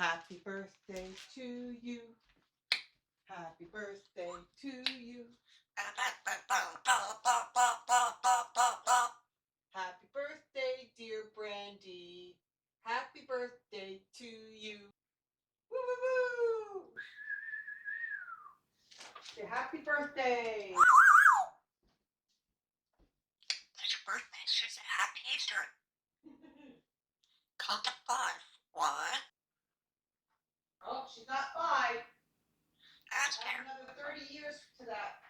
Happy birthday to you. Happy birthday to you. Happy birthday, dear Brandy. Happy birthday to you. Woo woo woo! Say happy birthday. It's your birthday. She said happy Easter. Count to 5. 1. Oh, she's not 5. That's That's another 30 years to that.